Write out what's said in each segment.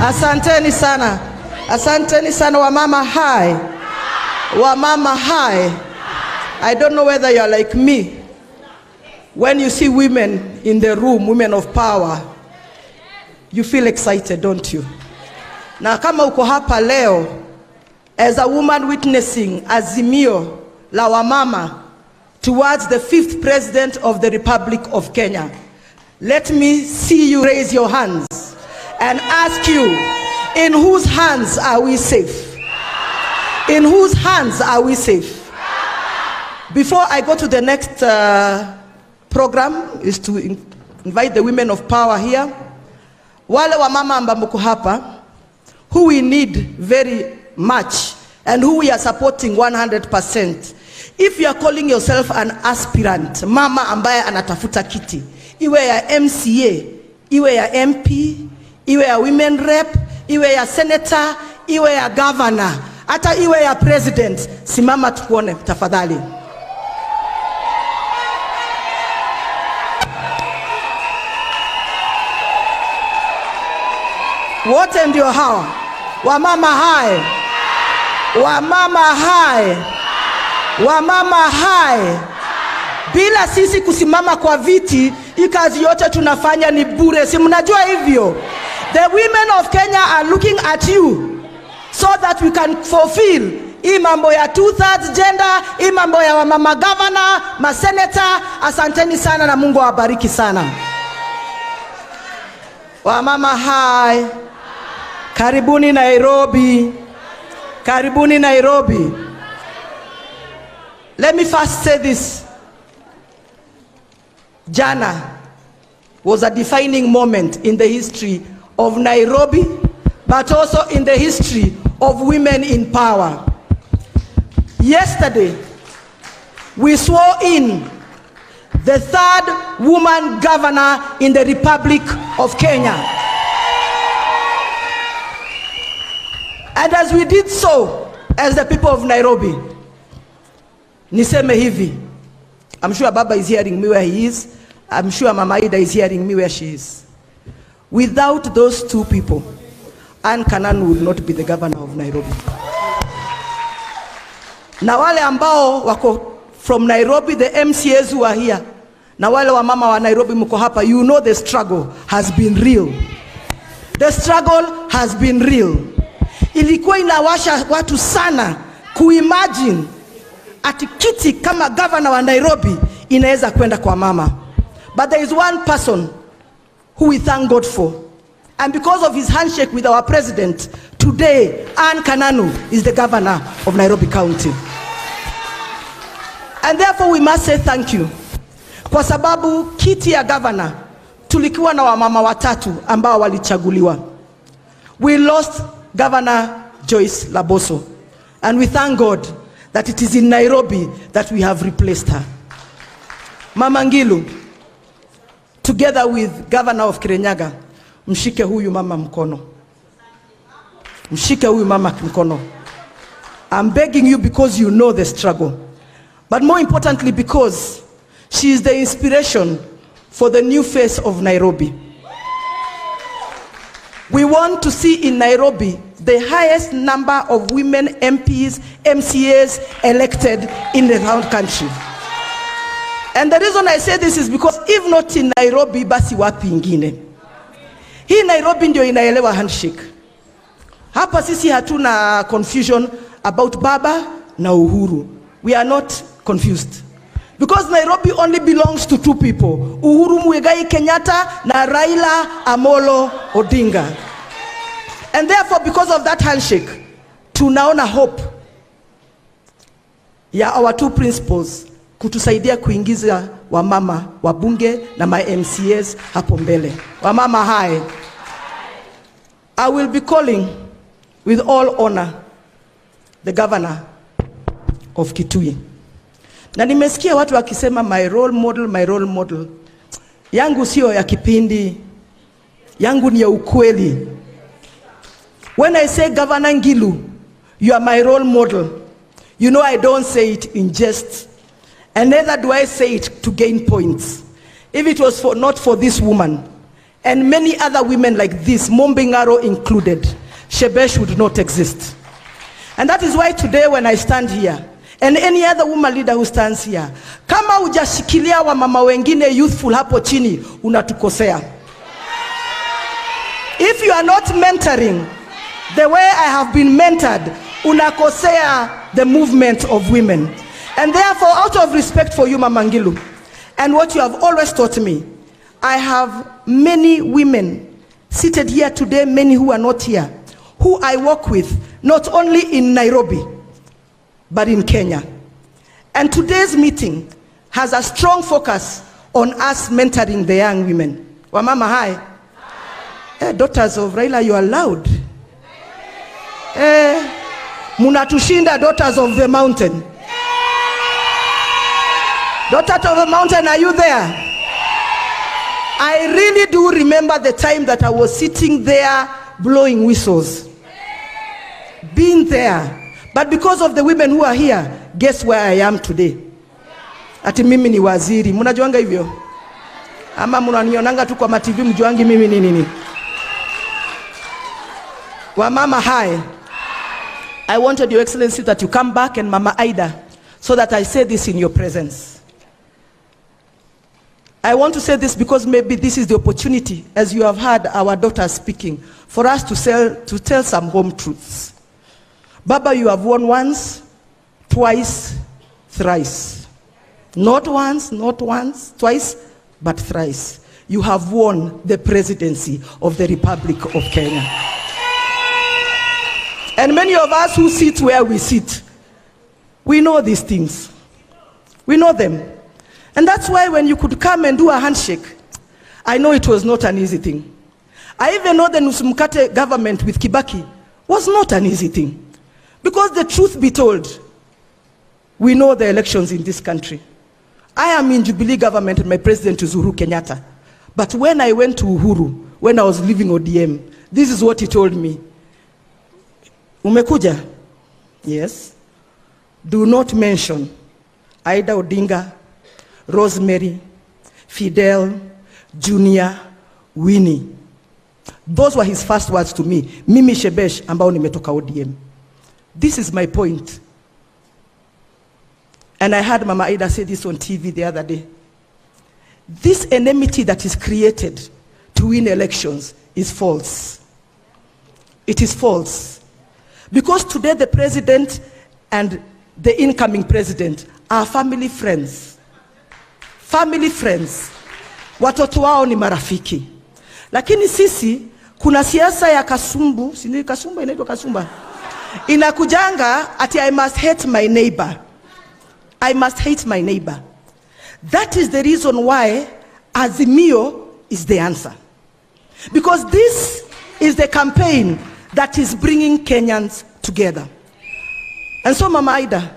Asanteni sana. Asanteni sana wamama hai. Wamama hai. I don't know whether you are like me. When you see women in the room, women of power, you feel excited, don't you? Na kama uko hapa leo, as a woman witnessing azimio la wamama towards the 5th President of the Republic of Kenya, let me see you raise your hands and ask you, in whose hands are we safe? In whose hands are we safe? Before I go to the next program, is to invite the women of power here. Wale wa mama ambao mko hapa, who we need very much and who we are supporting 100%. If you are calling yourself an aspirant, mama ambaye anatafuta kiti, iwe ya MCA, iwe ya MP, iwe ya women rep, iwe ya senator, iwe ya governor, hata iwe ya president, simama tukuone tafadhali. Wote ndio hawa wamama hai, wamama hai, wamama hai. Bila sisi kusimama kwa viti, hii kazi yote tunafanya ni bure. Si mnajua hivyo? The women of Kenya are looking at you so that we can fulfill hii mambo ya 2/3 gender, hii mambo ya wamama governor, maseneta. Asanteni sana na Mungu awabariki sana. Wamama hai, karibuni Nairobi. Karibuni Nairobi. Let me first say this. Jana was a defining moment in the history of Nairobi, but also in the history of women in power. Yesterday, we swore in the 3rd woman governor in the Republic of Kenya. And as we did so, as the people of Nairobi, niseme hivi, I'm sure Baba is hearing me where he is. I'm sure Mama Ida is hearing me where she is. Without those two people, Anne Kananu will not be the governor of Nairobi. Na wale ambao wako from Nairobi, the MCAs who are here, na wale wa mama wa Nairobi mko hapa, you know the struggle has been real. The struggle has been real. Ilikuwa inawasha watu sana kuimagine ati kiti kama governor wa Nairobi inaweza kwenda kwa mama. But there is one person who we thank God for. And because of his handshake with our president, today Anne Kananu is the governor of Nairobi County. And therefore we must say thank you. Kwa sababu kiti ya governor tulikuwa na wamama watatu ambao walichaguliwa. We lost Governor Joyce Laboso, and we thank God that it is in Nairobi that we have replaced her. Mama Ngilu, together with Governor of Kirinyaga, mshike huyu mama mkono. Mshike huyu mama mkono. I'm begging you because you know the struggle. But more importantly because she is the inspiration for the new face of Nairobi. We want to see in Nairobi the highest number of women MPs, MCAs elected in the whole country. And the reason I say this is because if not in Nairobi, basi wapi ingine. Hii Nairobi ndio inaelewa handshake. Hapa sisi hatuna confusion about Baba na Uhuru. We are not confused. Because Nairobi only belongs to two people, Uhuru Muigai Kenyatta na Raila Amolo Odinga. And therefore, because of that handshake, tunaona hope ya our two principles kutusaidia kuingiza wamama wabunge na ma MCAs hapo mbele. Wamama hai. I will be calling with all honor the governor of Kitui. Na nimesikia watu wakisema my role model, my role model. Yangu sio ya kipindi. Yangu ni ya ukweli. When I say Governor Ngilu, you are my role model, you know I don't say it in jest. And neither do I say it to gain points. If it was not for this woman, and many other women like this, Mombingaro included, Shebesh would not exist. And that is why today when I stand here, and any other woman leader who stands here, kama hujashikilia wa mama wengine youthful hapo chini, unatukosea. If you are not mentoring the way I have been mentored, unakosea the movement of women. And therefore, out of respect for you, Mama Ngilu, and what you have always taught me, I have many women seated here today, many who are not here, who I work with, not only in Nairobi, but in Kenya. And today's meeting has a strong focus on us mentoring the young women. Wamama, hi. Daughters of Raila, you are loud. Munatushinda, daughters of the mountain. Daughters of the mountain, are you there? I really do remember the time that I was sitting there blowing whistles. Being there. But because of the women who are here, guess where I am today? Ati mimi ni waziri. Munajuanga hivyo? Ama munanionanga tu kwa mativi mjuangi mimi ni nini? Wamama, hi. I wanted Your Excellency that you come back and Mama Ida, so that I say this in your presence. I want to say this because maybe this is the opportunity, as you have heard our daughters speaking, for us to tell some home truths. Baba, you have won once, twice, thrice. Not once, twice, but thrice. You have won the presidency of the Republic of Kenya. And many of us who sit where we sit, we know these things. We know them. And that's why when you could come and do a handshake, I know it was not an easy thing. I even know the Nusumkate government with Kibaki was not an easy thing. Because the truth be told, we know the elections in this country. I am in Jubilee government and my president is Uhuru Kenyatta. But when I went to Uhuru, when I was leaving ODM, this is what he told me. Umekuja? Yes. Do not mention Ida Odinga, Rosemary, Fidel, Junior, Winnie. Those were his first words to me. Mimi Shebesh ambao nimetoka ODM. This is my point. And I heard Mama Ida say this on TV the other day. This enmity that is created to win elections is false. It is false. Because today the president and the incoming president are family friends. Family friends. Watoto wao ni marafiki. Lakini sisi, kuna siasa ya kasumbu, sini kasumba inaitwa kasumba. Inakujanga ati I must hate my neighbor. I must hate my neighbor. That is the reason why Azimio is the answer. Because this is the campaign that is bringing Kenyans together. And so Mama Ida,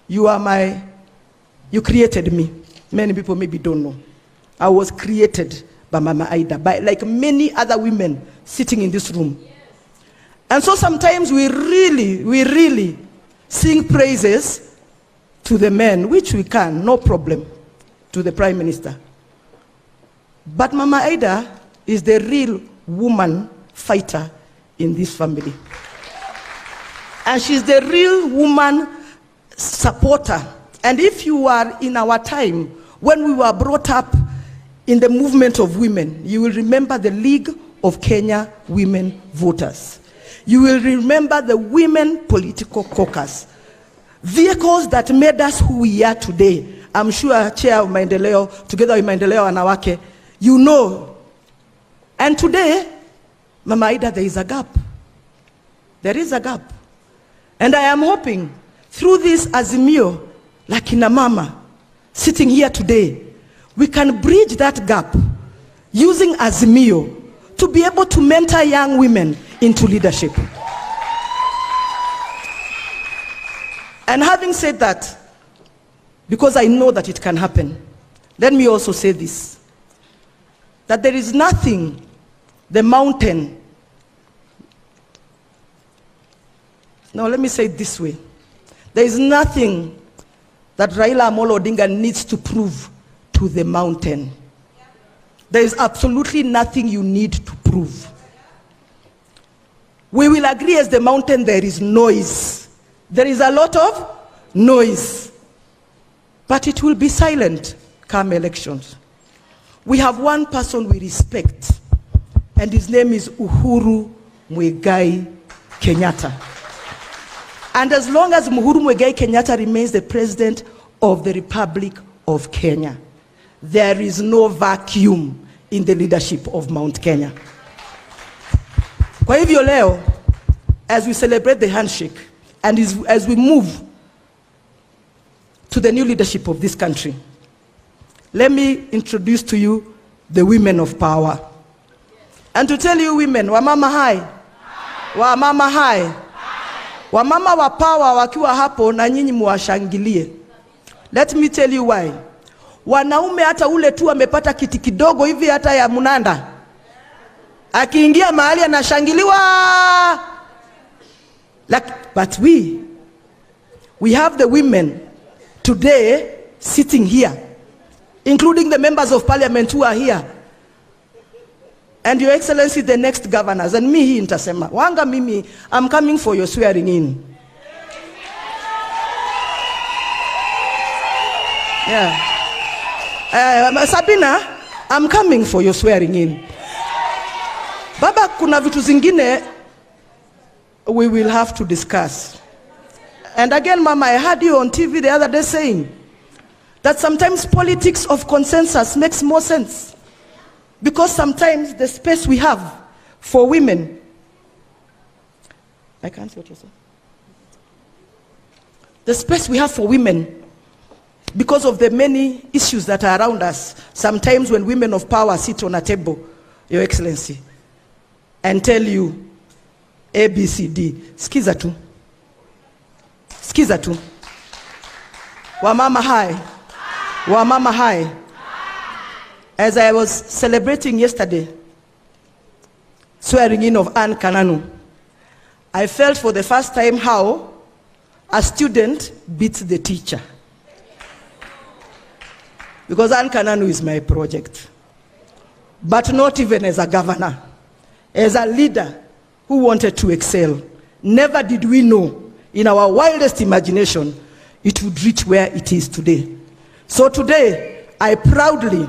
you created me. Many people maybe don't know. I was created by Mama Ida, by like many other women sitting in this room. And so sometimes we really sing praises to the men, which we can, no problem, to the Prime Minister. But Mama Ida is the real woman fighter in this family. And she's the real woman supporter. And if you are in our time, when we were brought up in the movement of women, you will remember the League of Kenya Women Voters. You will remember the Women Political Caucus. Vehicles that made us who we are today. I'm sure Chair of Maendeleo, together with Maendeleo Anawake, you know. And today, Mama Ida, there is a gap. There is a gap. And I am hoping, through this Azimio, like in a mama, sitting here today, we can bridge that gap using Azimio to be able to mentor young women into leadership. And having said that, because I know that it can happen, let me also say this, that there is nothing the mountain, no, let me say it this way, there is nothing that Raila Amolo Odinga needs to prove to the mountain. There is absolutely nothing you need to prove. We will agree as the mountain there is noise. There is a lot of noise. But it will be silent come elections. We have one person we respect, and his name is Uhuru Muigai Kenyatta. And as long as Uhuru Muigai Kenyatta remains the president of the Republic of Kenya, there is no vacuum in the leadership of Mount Kenya. Kwa hivyo leo, as we celebrate the handshake, and as we move to the new leadership of this country, let me introduce to you the women of power. And to tell you women, wamama hai, wamama hai, wamama wa power wakiwa hapo na nyinyi muwashangilie. Let me tell you why. Wanaume hata ule tu amepata kiti kidogo hivi hata ya munanda, akiingia mahali anashangiliwa. But we have the women today sitting here, including the members of parliament who are here. And Your Excellency, the next governors, and me hii nitasema, wanga mimi, I'm coming for your swearing in. Yeah. Sabina, I'm coming for your swearing in. Baba, kuna vitu zingine we will have to discuss. And again, Mama, I heard you on TV the other day saying that sometimes politics of consensus makes more sense. Because sometimes the space we have for women, I can't see what you're saying. The space we have for women, because of the many issues that are around us, sometimes when women of power sit on a table, Your Excellency, and tell you A, B, C, D, skiza tu. Skiza tu. Wamama hai. Wamama hai. As I was celebrating yesterday, swearing in of Anne Kananu, I felt for the first time how a student beats the teacher. Because Anne Kananu is my project. But not even as a governor. As a leader who wanted to excel. Never did we know, in our wildest imagination, it would reach where it is today. So today, I proudly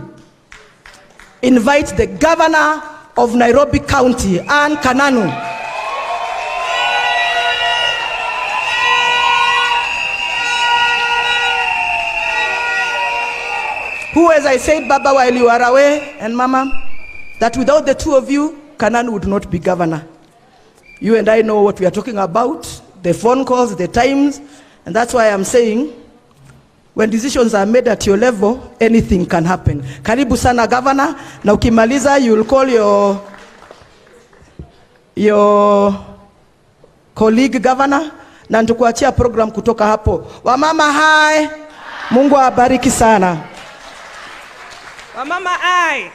invite the governor of Nairobi County, Anne Kananu, who, as I said, Baba, while you are away, and Mama, that without the two of you, Kananu would not be governor. You and I know what we are talking about, the phone calls, the times, and that's why I'm saying, when decisions are made at your level, anything can happen. Karibu sana governor, na ukimaliza, you'll call your colleague governor, na ntukuachia program kutoka hapo. Wamama hai, Mungu awabariki sana. Wamama hai.